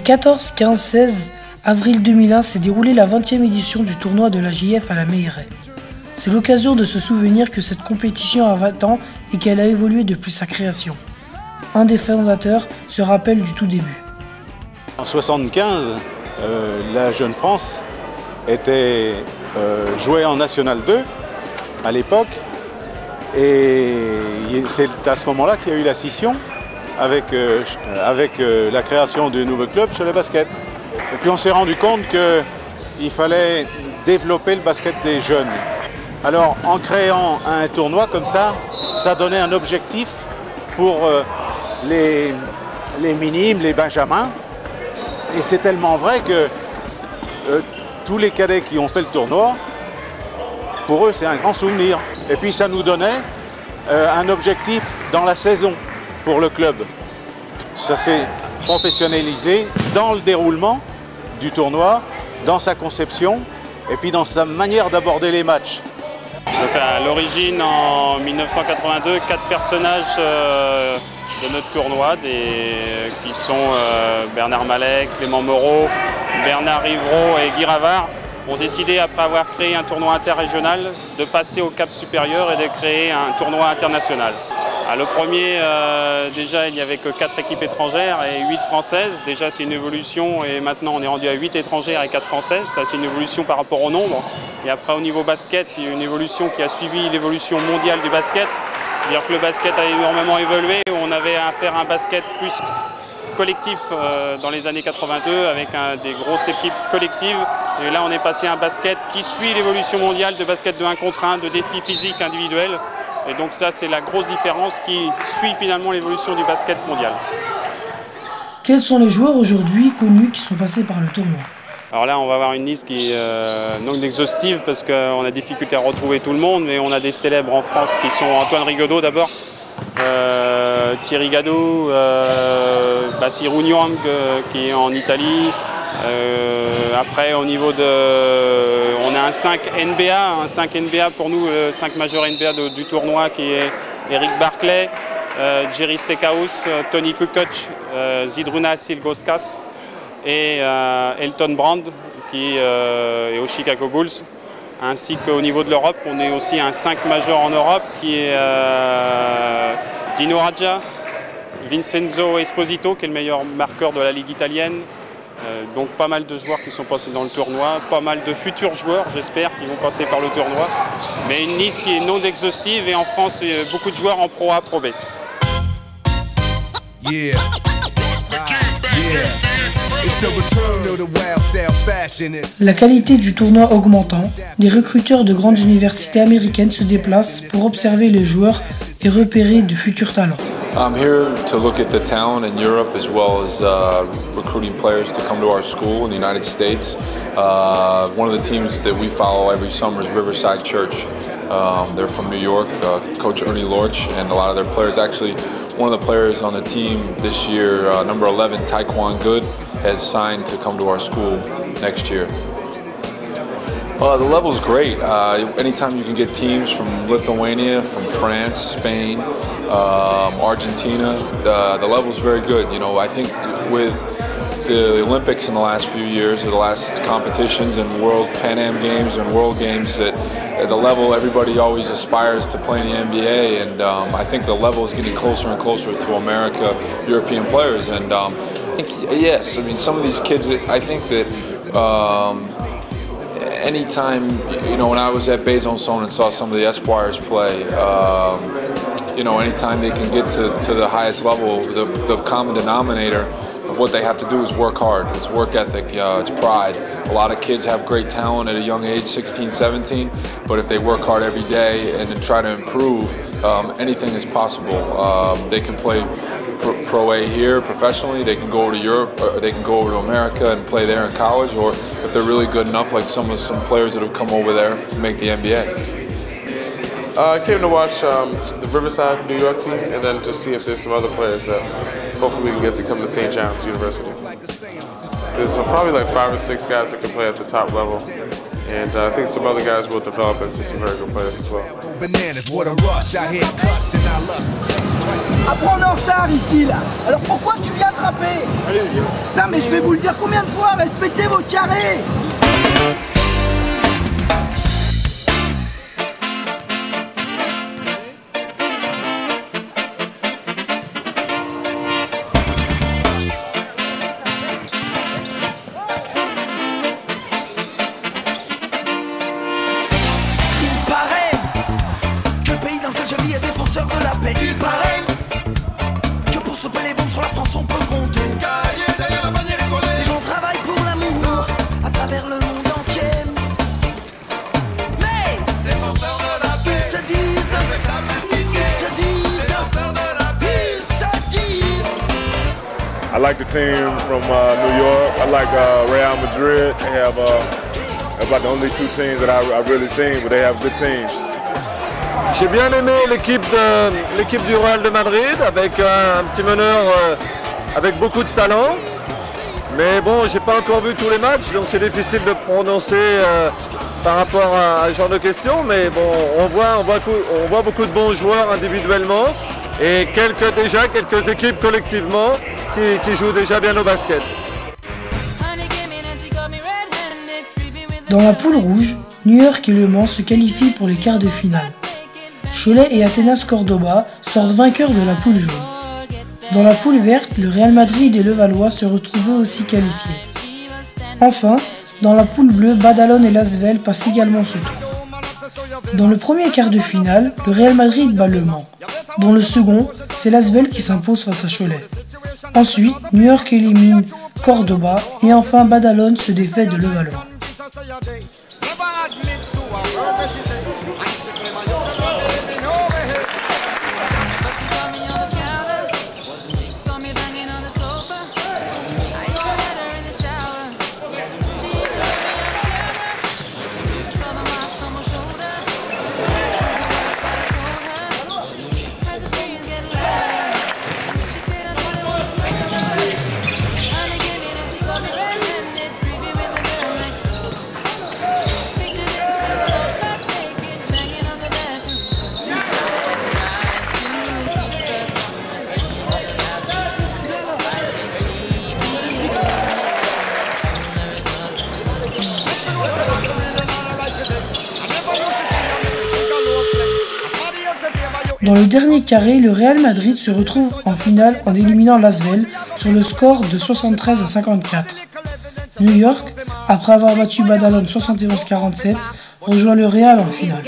14, 15, 16 avril 2001 s'est déroulée la 20e édition du tournoi de la JF à la Meilleraie. C'est l'occasion de se souvenir que cette compétition a 20 ans et qu'elle a évolué depuis sa création. Un des fondateurs se rappelle du tout début. En 1975, la Jeune France était jouée en National 2 à l'époque et c'est à ce moment-là qu'il y a eu la scission avec la création du nouveau club chez le basket. Et puis on s'est rendu compte qu'il fallait développer le basket des jeunes. Alors en créant un tournoi comme ça donnait un objectif pour les minimes, les benjamins. Et c'est tellement vrai que tous les cadets qui ont fait le tournoi, pour eux c'est un grand souvenir. Et puis ça nous donnait un objectif dans la saison pour le club. Ça s'est professionnalisé dans le déroulement du tournoi, dans sa conception et puis dans sa manière d'aborder les matchs. Donc à l'origine, en 1982, 4 personnages de notre tournoi, qui sont Bernard Mallet, Clément Moreau, Bernard Riveraud et Guy Ravard, ont décidé, après avoir créé un tournoi interrégional, de passer au cap supérieur et de créer un tournoi international. Le premier, déjà, il n'y avait que 4 équipes étrangères et 8 françaises. Déjà, c'est une évolution et maintenant, on est rendu à 8 étrangères et 4 françaises. Ça, c'est une évolution par rapport au nombre. Et après, au niveau basket, il y a une évolution qui a suivi l'évolution mondiale du basket. C'est-à-dire que le basket a énormément évolué. On avait à faire un basket plus collectif dans les années 82 avec des grosses équipes collectives. Et là, on est passé à un basket qui suit l'évolution mondiale de basket de 1 contre 1, de défis physiques individuels. Et donc ça, c'est la grosse différence qui suit finalement l'évolution du basket mondial. Quels sont les joueurs aujourd'hui connus qui sont passés par le tournoi? Alors là, on va avoir une liste qui est non exhaustive parce qu'on a des difficultés à retrouver tout le monde, mais on a des célèbres en France qui sont Antoine Rigaudot d'abord, Thierry Gadot, Bassirou Niang qui est en Italie. Après, au niveau on a un 5 NBA pour nous, le 5 majeur NBA du tournoi qui est Eric Barclay, Jerry Stackhouse, Tony Kukoc, Zydrunas Ilgauskas et Elton Brand qui est aux Chicago Bulls. Ainsi qu'au niveau de l'Europe, on est aussi un 5 majeur en Europe qui est Dino Radja, Vincenzo Esposito qui est le meilleur marqueur de la Ligue italienne. Donc pas mal de joueurs qui sont passés dans le tournoi, pas mal de futurs joueurs, j'espère, qui vont passer par le tournoi. Mais une liste qui est non exhaustive et en France, il y a beaucoup de joueurs en Pro A, Pro B. Yeah. La qualité du tournoi augmentant, des recruteurs de grandes universités américaines se déplacent pour observer les joueurs et repérer de futurs talents. I'm here to look at the talent in Europe as well as recruiting players to come to our school in the United States. One of the teams that we follow every summer is Riverside Church. They're from New York, Coach Ernie Lorch, and a lot of their players. Actually, one of the players on the team this year, number 11, Taekwon Good, has signed to come to our school next year. The level's great. Anytime you can get teams from Lithuania, from France, Spain, Argentina, the level's very good. You know, I think with the Olympics in the last few years, or the last competitions and World Pan Am Games and World Games, that at the level everybody always aspires to play in the NBA, and I think the level is getting closer and closer to America, European players, and I think, yes, I mean some of these kids, I think that anytime, you know, when I was at Besançon and saw some of the Esquires play, you know, anytime they can get to the highest level, the common denominator of what they have to do is work hard. It's work ethic, it's pride. A lot of kids have great talent at a young age, 16, 17, but if they work hard every day and then try to improve, anything is possible. They can play Pro A here professionally, they can go over to Europe, or they can go over to America and play there in college, or if they're really good enough, like some players that have come over there to make the NBA. I came to watch the Riverside New York team and then to see if there's some other players that hopefully we can get to come to St. John's University. There's probably like 5 or 6 guys that can play at the top level. And I think some other guys will develop into some very good players as well. Après on est en retard ici là. Alors pourquoi tu viens attraper? Putain mais je vais vous le dire combien de fois, respectez vos carrés. Il paraît que pour stopper les bombes sur la France on peut compter. Ces gens travaillent pour l'amour à travers le monde entier. Mais ils se disent. I like the team from New York. I like Real Madrid. They have about the only two teams that I've really seen, but they have good teams. J'ai bien aimé l'équipe du Real de Madrid avec un petit meneur avec beaucoup de talent. Mais bon, j'ai pas encore vu tous les matchs, donc c'est difficile de prononcer par rapport à ce genre de questions. Mais bon, on voit beaucoup de bons joueurs individuellement et quelques équipes collectivement qui jouent déjà bien au basket. Dans la poule rouge, New York et Le Mans se qualifient pour les quarts de finale. Cholet et Atenas Cordoba sortent vainqueurs de la poule jaune. Dans la poule verte, le Real Madrid et Levallois se retrouvent eux aussi qualifiés. Enfin, dans la poule bleue, Badalone et Lasvel passent également ce tour. Dans le premier quart de finale, le Real Madrid bat Le Mans. Dans le second, c'est Lasvel qui s'impose face à Cholet. Ensuite, New York élimine Cordoba et enfin Badalone se défait de Levallois. Dans le dernier carré, le Real Madrid se retrouve en finale en éliminant Lasvel sur le score de 73 à 54. New York, après avoir battu Badalone 71-47, rejoint le Real en finale.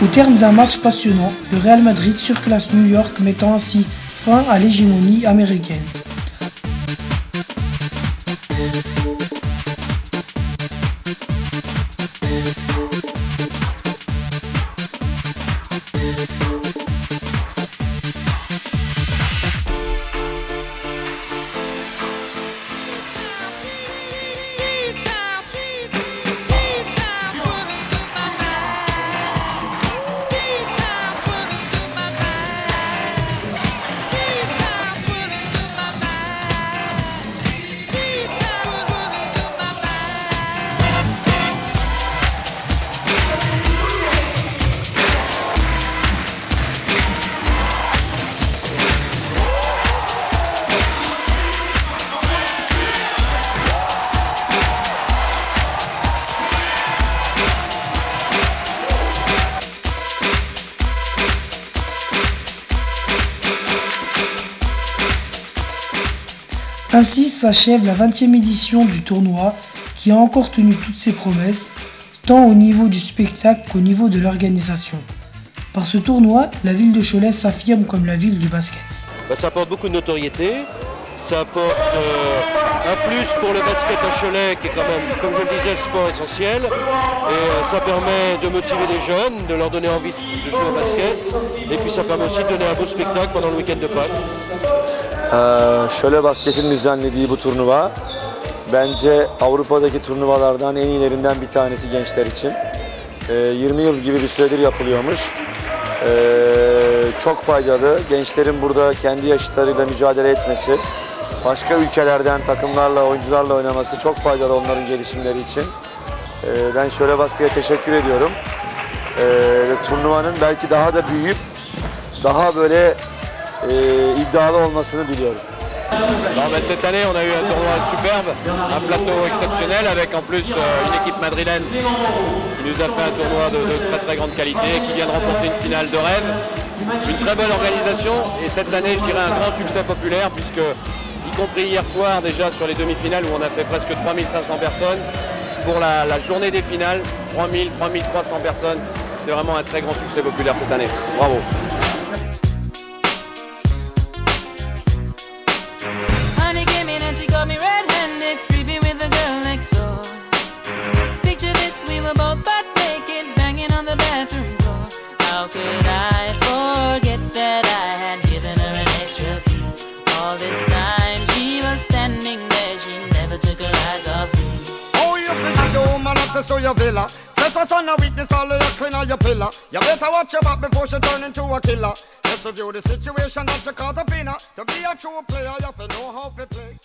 Au terme d'un match passionnant, le Real Madrid surclasse New York, mettant ainsi fin à l'hégémonie américaine. Ainsi s'achève la 20e édition du tournoi qui a encore tenu toutes ses promesses, tant au niveau du spectacle qu'au niveau de l'organisation. Par ce tournoi, la ville de Cholet s'affirme comme la ville du basket. Ça apporte beaucoup de notoriété, ça apporte un plus pour le basket à Cholet qui est quand même, comme je le disais, le sport essentiel. Et ça permet de motiver les jeunes, de leur donner envie de jouer au basket. Et puis ça permet aussi de donner un beau spectacle pendant le week-end de Pâques. Şöyle Basket'in düzenlediği bu turnuva bence Avrupa'daki turnuvalardan en iyilerinden bir tanesi gençler için. 20 yıl gibi bir süredir yapılıyormuş. Çok faydalı. Gençlerin burada kendi yaşıtlarıyla mücadele etmesi, başka ülkelerden takımlarla, oyuncularla oynaması çok faydalı onların gelişimleri için. Ben Şöyle Basket'e teşekkür ediyorum. Turnuvanın belki daha da büyüyüp daha böyle iddialı olmasını diliyorum. Cette année, on a eu un tournoi superbe, un plateau exceptionnel avec en plus une équipe madrilène qui nous a fait un tournoi de très très grande qualité, qui vient de remporter une finale de rêve. Une très bonne organisation et cette année, je dirais un grand succès populaire puisque, y compris hier soir déjà sur les demi-finales où on a fait presque 3500 personnes, pour la journée des finales, 3300 personnes. C'est vraiment un très grand succès populaire cette année. Bravo. To your villa, trespass on a weakness, all of your clean on your pillar. You better watch your back before she turn into a killer. Just review the situation that you call the winner. To be a true player, you have to know how to play.